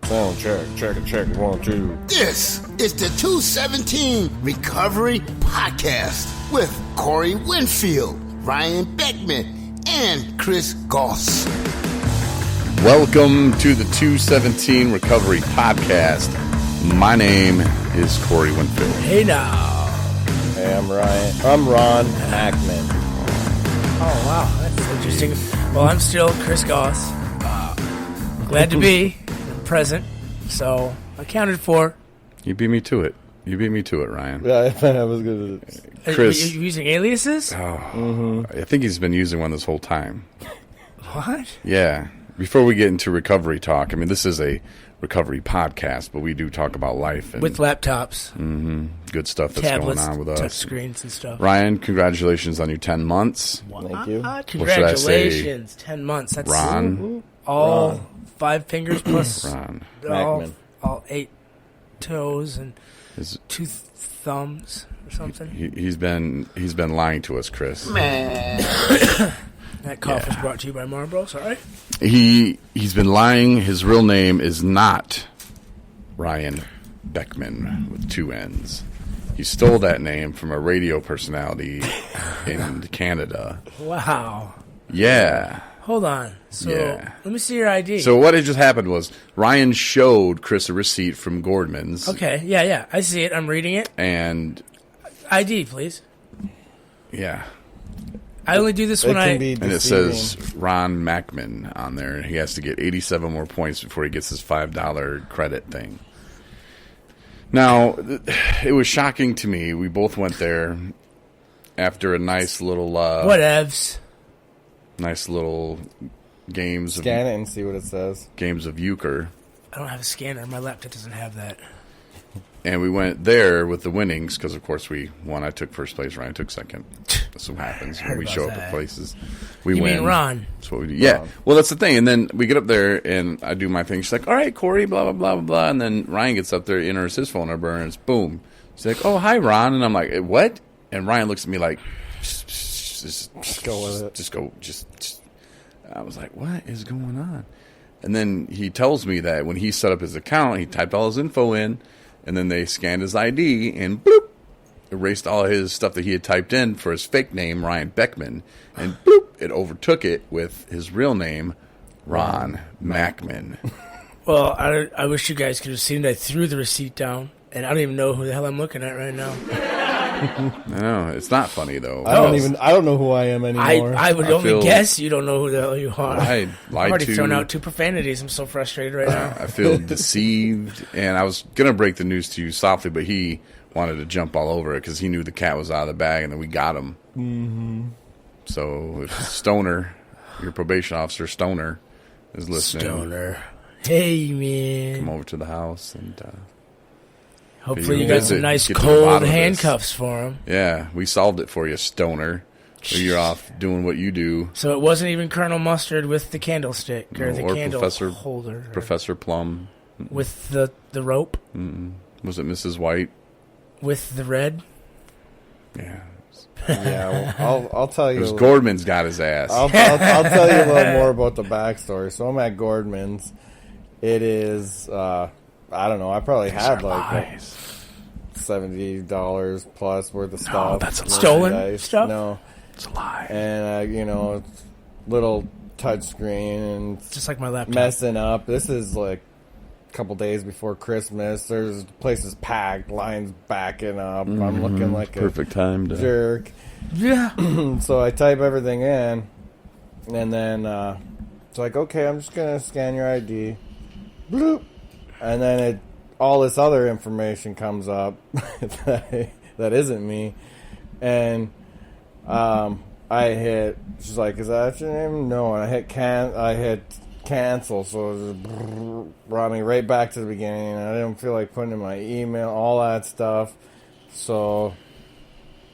Sound check, 1, 2. This is the 217 Recovery Podcast with Corey Winfield, Ryan Beckman, and Chris Goss. Welcome to the 217 Recovery Podcast. My name is Corey Winfield. Hey now. Hey, I'm Ryan. I'm Ron Hackman. Oh wow, that's interesting. Well, I'm still Chris Goss. Glad to be present. So accounted for. You beat me to it. Ryan. Yeah, I was good at it. Chris. Are you using aliases? I think he's been using one this whole time. What? Yeah. Before we get into recovery talk, I mean, this is a recovery podcast, but we do talk about life. And, with laptops. good stuff that's tablets, going on with us. touch screens and stuff. Ryan, congratulations on your 10 months. Thank you. Congratulations. 10 months. That's Ron. all 5 fingers plus Ron. all 8 toes and Is- 2 thumbs or something. He's been lying to us, Chris. That cough was brought to you by Marlboro. Sorry. He's been lying. His real name is not Ryan Beckman with 2 N's. He stole that name from a radio personality in Canada. Wow. Yeah. Hold on. So Yeah. let me see your ID. So what had just happened was Ryan showed Chris a receipt from Gordman's. Okay. Yeah. I see it. I'm reading it. And ID, please. yeah. I only do this when I. And it says Ron Mackman on there. He has to get 87 more points before he gets his $5 credit thing. Now, it was shocking to me. We both went there after a nice little Whatevs. nice little games Scan it and see what it says. games of euchre. I don't have a scanner. My laptop doesn't have that. And we went there with the winnings because, of course, we won. I took first place. Ryan took second. That's what happens when we about show up that. at places. We You win. mean Ron? That's what we do. Yeah. Well, that's the thing. And then we get up there, and I do my thing. She's like, all right, Corey, blah, blah, blah, blah, blah. And then Ryan gets up there, enters his phone number, and it's boom. She's like, oh, hi, Ron. And I'm like, what? And Ryan looks at me like, just go with it. Just go. Just. I was like, what is going on? And then he tells me that when he set up his account, he typed all his info in, and then they scanned his ID and bloop, erased all his stuff that he had typed in for his fake name, Ryan Beckman, and bloop, it overtook it with his real name, Ron Mackman. Well, I wish you guys could have seen that I threw the receipt down, and I don't even know who the hell I'm looking at right now. I know, it's not funny, though. I don't know who I am anymore. I would only guess you don't know who the hell you are. I I've lied already to. thrown out 2 profanities. I'm so frustrated right now. I feel deceived, and I was going to break the news to you softly, but he wanted to jump all over it because he knew the cat was out of the bag, and then we got him. Mm-hmm. So if Stoner, your probation officer, Stoner, is listening. Stoner. Hey, man. Come over to the house, and Hopefully you you got visit, some nice get to the bottom cold of this. handcuffs for him. yeah, we solved it for you, Stoner. So you're off doing what you do. So it wasn't even Colonel Mustard with the candlestick or the or candle Professor- holder. Professor Plum. With the rope. Was it Mrs. White? With the red. Yeah. Yeah, well, I'll tell It you. was Gordman's got his ass. I'll tell you a little more about the backstory. So I'm at Gordman's. It is, I don't know. I probably had like $70 plus worth of stuff. that's a lie. Stolen Merchandise. stuff? No, It's a lie. and little touch screen and Just like my laptop. messing up. This is like a couple days before Christmas. There's places packed, lines backing up. I'm looking like Perfect time a to. jerk. Yeah. So I type everything in, and then it's like, okay, I'm just gonna scan your ID, bloop, and then all this other information comes up that isn't me, and I hit. She's like, "Is that your name?" No, and I hit cancel, so it just brought me right back to the beginning. I didn't feel like putting in my email, all that stuff, so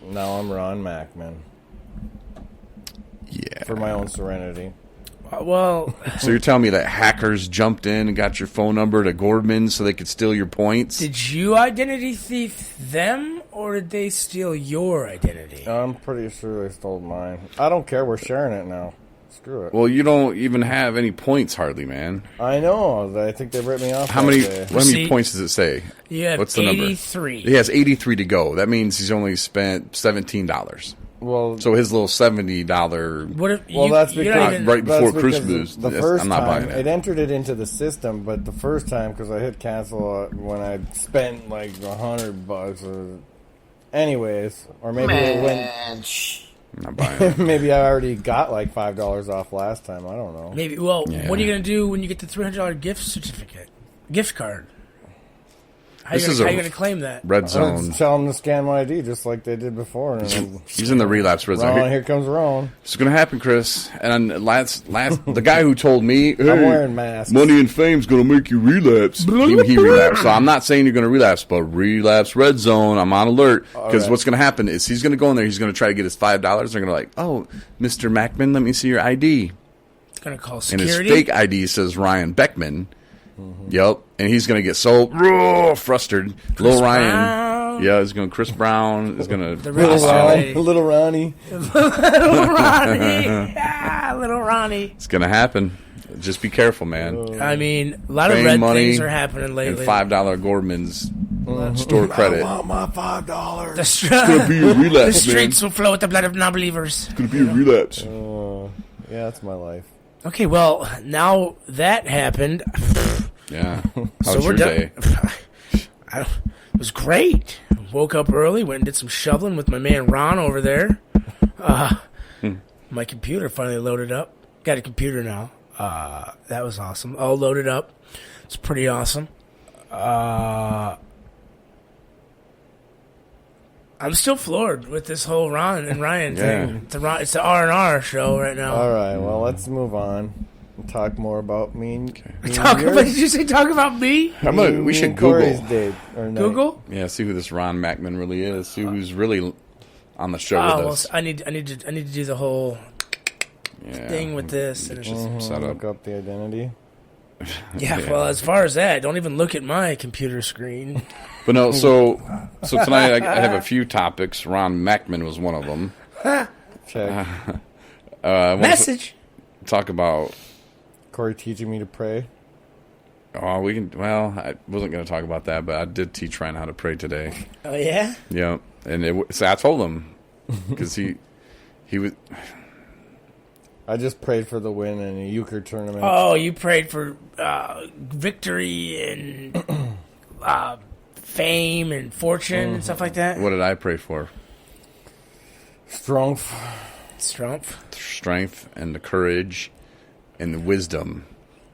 now I'm Ron Mackman. Yeah. For my own serenity. Well, So you're telling me that hackers jumped in and got your phone number to Gordman so they could steal your points? did you identity thief them, or did they steal your identity? I'm pretty sure they stole mine. I don't care. We're sharing it now. Screw it. Well, you don't even have any points hardly, man. I know. I think they ripped me off. How that many? day. How many points does it say? You have What's the number? 83. He has 83 to go. That means he's only spent $17. Well, So his little $70. What if Well, you, that's you're because not even, right before that's because Christmas. The Yes, first I'm not time buying it. it entered it into the system, but the first time because I hit cancel when I spent like $100 or, anyways, or maybe it went. Man, I'm not buying it. Maybe I already got like $5 off last time. I don't know. maybe. Well, Yeah. what are you gonna do when you get the $300 gift card? How This you is gonna, a how you gonna claim that? Red I'll zone. just tell them to scan my ID just like they did before. And then, He's in the relapse red zone. Ron, here comes Ron. It's going to happen, Chris. And last, the guy who told me, hey, I'm wearing masks. money and fame's going to make you relapse. he relapsed. So I'm not saying you're going to relapse, but relapse red zone. I'm on alert because right. what's going to happen is he's going to go in there. He's going to try to get his $5. They're going to like, oh, Mr. Mackman, let me see your ID. Gonna call And his security. fake ID says Ryan Beckman. Yep. And he's going to get so frustrated. Little Ryan. Brown. Yeah, he's going to Chris Brown. Is going The to real Ronnie, Ronnie. little Ronnie. Little Ronnie. Little Ronnie. It's going to happen. Just be careful, man. I mean, a lot of Fame, red money, things are happening And lately. $5 Gorman's store credit. I want my $5. The, Gonna be a the relapse, man. streets will flow with the blood of non-believers. Gonna be a relapse. Yeah, that's my life. Okay, well, now that happened. Yeah. How So was we're your done. day? It was great. Woke up early, went and did some shoveling with my man Ron over there. My computer finally loaded up. Got a computer now. That was awesome. All loaded up. It's pretty awesome. I'm still floored with this whole Ron and Ryan Yeah. thing. It's the R&R show right now. All right, well, let's move on and talk more about me and, me and Talk yours. about, did you say talk about me? How about Me we should and Corey's Google? date or night. Google? Yeah, see who this Ron Mackman really is. See who's really on the show Oh, with well, us. I need to do the whole Yeah. thing with this. And it's just, Set up. Look up the identity. yeah, well, as far as that, don't even look at my computer screen. But no, so tonight I have a few topics. Ron Mackman was one of them. Check. I want Message. to talk about. Corey teaching me to pray. Oh, we can. Well, I wasn't going to talk about that, but I did teach Ryan how to pray today. Oh, yeah? Yeah, and so I told him because he was. I just prayed for the win in a euchre tournament. Oh, you prayed for victory and fame and fortune and stuff like that? What did I pray for? Strong. Strength and the courage and the wisdom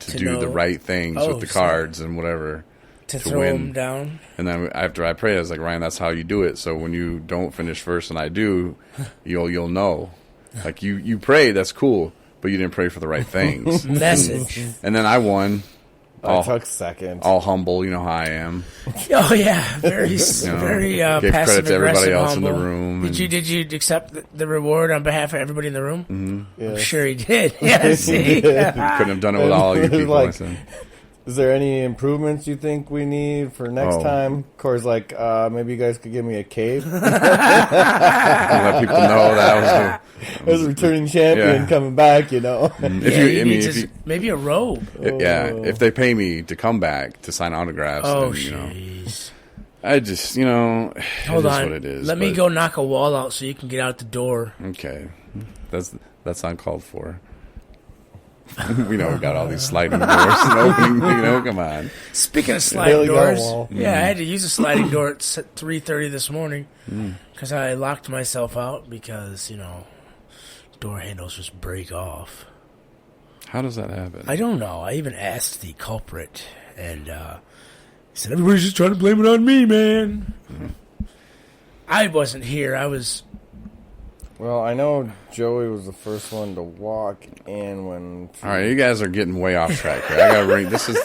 to do know- the right things Oh, with the cards and whatever. To to throw win. them down? And then after I prayed, I was like, Ryan, that's how you do it. So when you don't finish first and I do, you'll know. Like you prayed, that's cool, but you didn't pray for the right things. Message. And then I won. I took second. All humble, you know how I am. Oh, yeah. Very, know, very gave credit passive to everybody aggressive else in the humble. room Did you accept the reward on behalf of everybody in the room? I'm Yes. sure he did. Yeah, see? Couldn't have done it with all you people. Like- I said. Is there any improvements you think we need for next Oh. time? Corey's like, maybe you guys could give me a cave. Let people know that As a returning champion Yeah. coming back, you know. if Yeah, you, I mean, need if you, maybe a robe. if they pay me to come back to sign autographs, Oh, then, you know, jeez. I just, you know, Hold it is on. what it is. Let me but- go knock a wall out so you can get out the door. Okay, that's uncalled for. We know we got all these sliding doors and opening. You know, come on. Speaking of sliding Really got a doors, wall. yeah, I had to use a sliding door at 3:30 this morning because I locked myself out because door handles just break off. How does that happen? I don't know. I even asked the culprit, and he said everybody's just trying to blame it on me, man. I wasn't here. I was. Well, I know Joey was the first one to walk in when. All right, you guys are getting way off track here. I gotta bring this is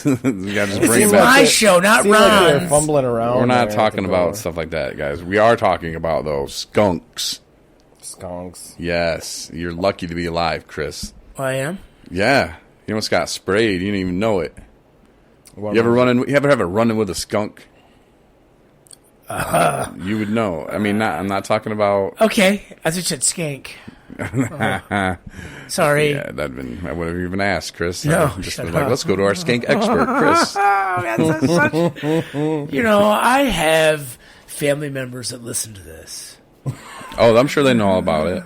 you gotta just bring it It's back. my show, not Seemed like they were Ron's. fumbling around. We're not there talking at the about door. stuff like that, guys. We are talking about those skunks. Skunks. Yes, you're lucky to be alive, Chris. I am. Yeah, you almost got sprayed. You didn't even know it. One You ever was- You ever have a run-in with a skunk? You would know. I mean, I'm not talking about. Okay, I thought you said skank. Sorry. Yeah, I would have even asked Chris. No, just shut been like, up. let's go to our skink expert, Chris. Oh, that's such... You know, I have family members that listen to this. Oh, I'm sure they know all about it.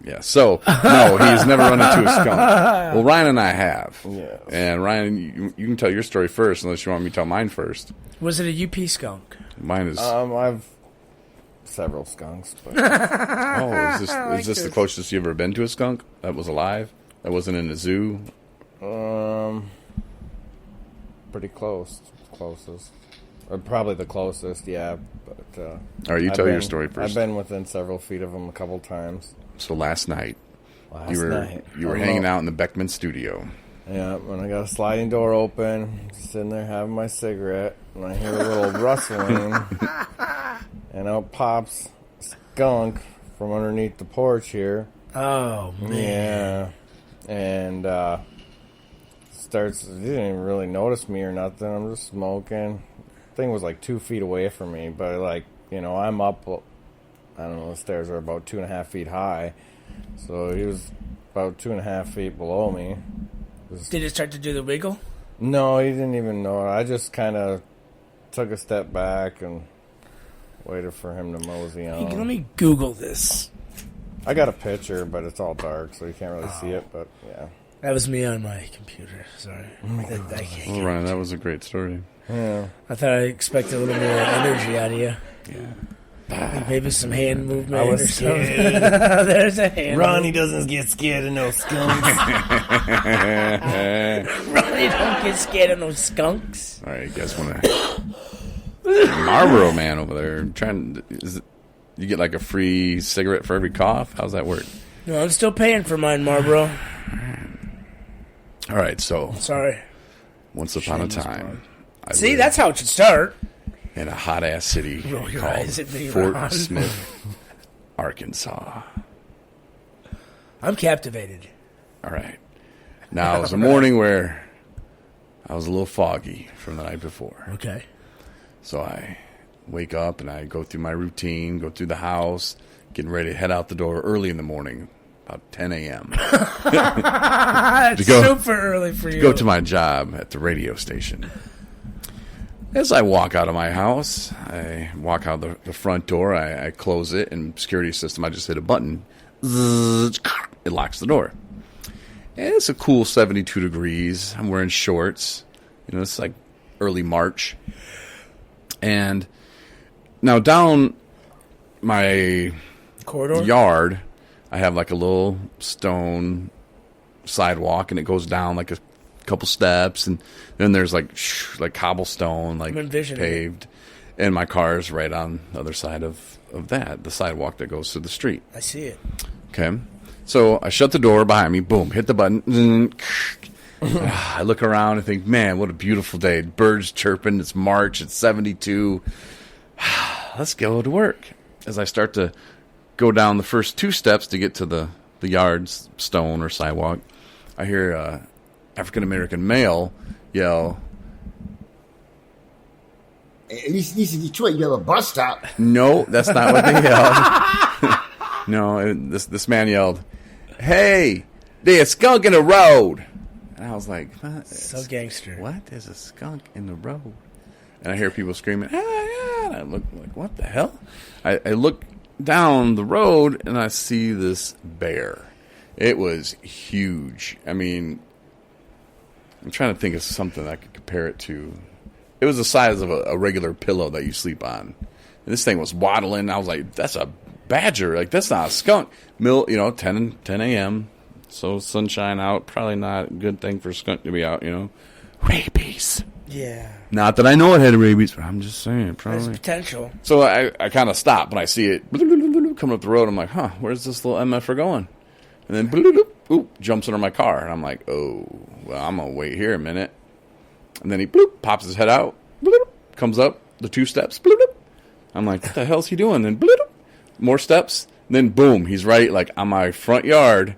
Yeah, so, no, he's never run into a skunk. Well, Ryan and I have. Yes. And Ryan, you can tell your story first, unless you want me to tell mine first. Was it a UP skunk? Mine is... I've several skunks, but is this the closest you've ever been to a skunk that was alive? That wasn't in a zoo? pretty close. Closest. Or probably the closest, yeah. But All right, you tell your story first. I've been within several feet of them a couple times. So last night, you were I'm hanging out in the Beckman studio. Yeah, when I got a sliding door open, sitting there having my cigarette, and I hear a little rustling, and out pops a skunk from underneath the porch here. Oh, man. Yeah, and starts. He didn't even really notice me or nothing. I'm just smoking. Thing was like 2 feet away from me, but I'm up. I don't know. The stairs are about 2.5 feet high, so he was about 2.5 feet below me. Did it start to do the wiggle? No, he didn't even know it. I just kind of took a step back and waited for him to mosey on. Hey, let me Google this. I got a picture, but it's all dark, so you can't really see it. But yeah, That was me on my computer. Sorry. I can't. Oh, Ryan, that was a great story. yeah. I thought I expected a little more energy out of you. Yeah. Like maybe some hand movement. I was or something. scared. There's a hand. Ronnie doesn't get scared of no skunks. Ronnie don't get scared of no skunks. All right, you guys want to... Marlboro man over there. You get like a free cigarette for every cough? How's that work? No, I'm still paying for mine, Marlboro. All right, so Sorry. once upon a time... I See, lived that's how it should start. in a hot-ass city Roll your called eyes at me, Fort Ron. Smith, Arkansas. I'm captivated. All right. Now, it was a morning where I was a little foggy from the night before. Okay. So I wake up and I go through my routine, go through the house, getting ready to head out the door early in the morning, about 10 a.m. It's go- super early for you. Go to my job at the radio station. As I walk out of my house, I walk out the front door, I close it, and security system, I just hit a button. Zzz, it locks the door. And it's a cool 72 degrees. I'm wearing shorts. It's like early March. And now down my corridor yard, I have like a little stone sidewalk, and it goes down like a couple steps, and then there's like cobblestone, like paved, and my car is right on the other side of that, the sidewalk that goes to the street. I see it. Okay, so I shut the door behind me, boom, hit the button. I look around and think, man, what a beautiful day. Birds chirping, it's March, it's 72. Let's go to work. As I start to go down the first 2 steps to get to the yard's stone or sidewalk, I hear African-American male yell, At least in Detroit, you have a bus stop. no, that's not what they yelled. No, this man yelled, hey, there's a skunk in the road. And I was like, what? So gangster. What? There's a skunk in the road. And I hear people screaming, ah, yeah. And I look like, what the hell? I look down the road and I see this bear. It was huge. I mean, I'm trying to think of something I could compare it to. It was the size of a regular pillow that you sleep on. And this thing was waddling. I was like, that's a badger. Like, that's not a skunk. 10 a.m., so sunshine out. Probably not a good thing for a skunk to be out, Rabies. Yeah. Not that I know it had rabies, but I'm just saying. Probably. There's potential. So I kind of stop when I see it coming up the road. I'm like, where's this little MFer going? And then jumps under my car. And I'm like, oh, well, I'm going to wait here a minute. And then he pops his head out, comes up the 2 steps. I'm like, what the hell's he doing? Then more steps. Then boom, he's right like on my front yard.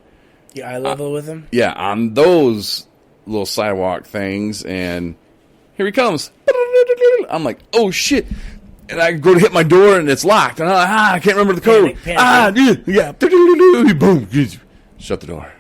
You eye level with him? Yeah, on those little sidewalk things. And here he comes. I'm like, oh shit. And I go to hit my door, and it's locked. And I'm like, I can't remember the code. Panic. Yeah. Boom. Shut the door.